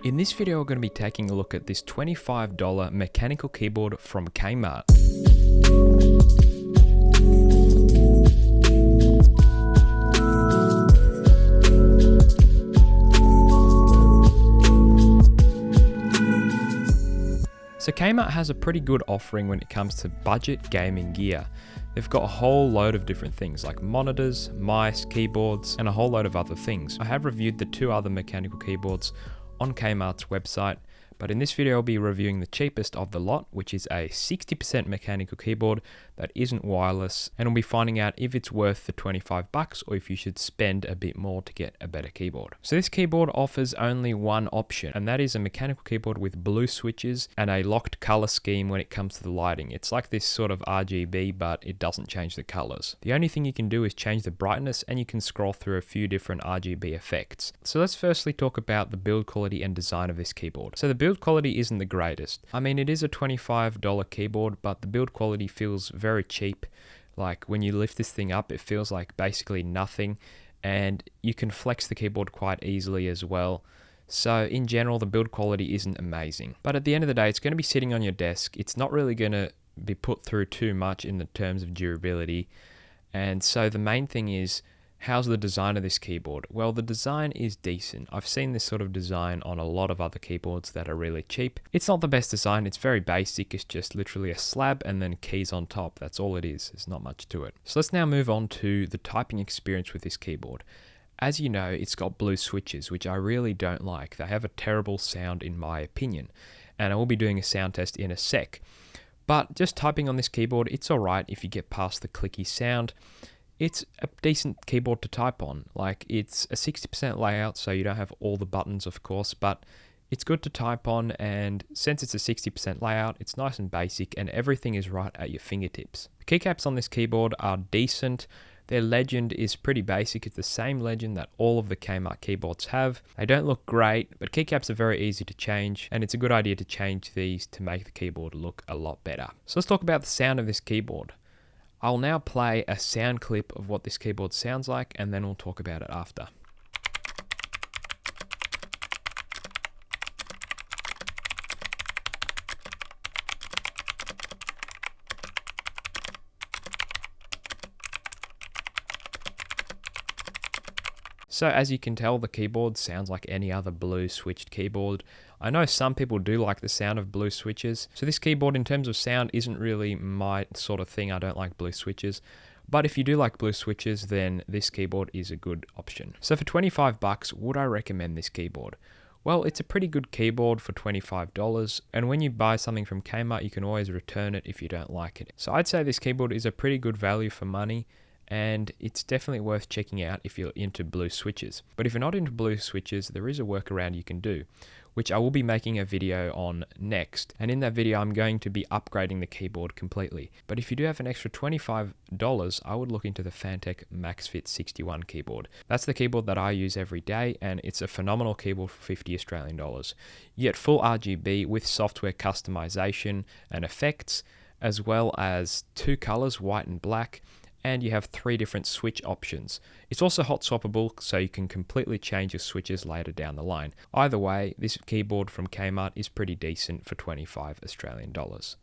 In this video, we're going to be taking a look at this $25 mechanical keyboard from Kmart. So Kmart has a pretty good offering when it comes to budget gaming gear. They've got a whole load of different things like monitors, mice, keyboards, and a whole load of other things. I have reviewed the two other mechanical keyboards on Kmart's website, but in this video I'll be reviewing the cheapest of the lot, which is a 60% mechanical keyboard that isn't wireless, and we'll be finding out if it's worth the 25 bucks or if you should spend a bit more to get a better keyboard. So this keyboard offers only one option, and that is a mechanical keyboard with blue switches and a locked color scheme when it comes to the lighting. It's like this sort of RGB, but it doesn't change the colors. The only thing you can do is change the brightness, and you can scroll through a few different RGB effects. So let's firstly talk about the build quality and design of this keyboard. So the build quality isn't the greatest. I mean, it is a $25 keyboard, but the build quality feels very cheap. Like when you lift this thing up, it feels like basically nothing, and you can flex the keyboard quite easily as well. So in general, the build quality isn't amazing. But at the end of the day, it's going to be sitting on your desk. It's not really going to be put through too much in the terms of durability. And so the main thing is, how's the design of this keyboard? Well, the design is decent. I've seen this sort of design on a lot of other keyboards that are really cheap. It's not the best design. It's very basic. It's just literally a slab and then keys on top. That's all it is. There's not much to it. So let's now move on to the typing experience with this keyboard. As you know, it's got blue switches, which I really don't like. They have a terrible sound in my opinion, and I will be doing a sound test in a sec. But just typing on this keyboard, it's alright if you get past the clicky sound. It's a decent keyboard to type on. Like, it's a 60% layout, so you don't have all the buttons, of course, but it's good to type on, and since it's a 60% layout, it's nice and basic, and everything is right at your fingertips. The keycaps on this keyboard are decent. Their legend is pretty basic. It's the same legend that all of the Kmart keyboards have. They don't look great, but keycaps are very easy to change, and it's a good idea to change these to make the keyboard look a lot better. So let's talk about the sound of this keyboard. I'll now play a sound clip of what this keyboard sounds like, and then we'll talk about it after. So as you can tell, the keyboard sounds like any other blue switched keyboard. I know some people do like the sound of blue switches. So this keyboard in terms of sound isn't really my sort of thing. I don't like blue switches. But if you do like blue switches, then this keyboard is a good option. So for 25 bucks, would I recommend this keyboard? Well, it's a pretty good keyboard for $25, and when you buy something from Kmart, you can always return it if you don't like it. So I'd say this keyboard is a pretty good value for money, and it's definitely worth checking out if you're into blue switches. But if you're not into blue switches, there is a workaround you can do, which I will be making a video on next. And in that video, I'm going to be upgrading the keyboard completely. But if you do have an extra $25, I would look into the Fantech MaxFit 61 keyboard. That's the keyboard that I use every day, and it's a phenomenal keyboard for 50 Australian dollars. You get full RGB with software customization and effects, as well as two colors, white and black, and you have 3 different switch options. It's also hot swappable, so you can completely change your switches later down the line. Either way, this keyboard from Kmart is pretty decent for 25 Australian dollars.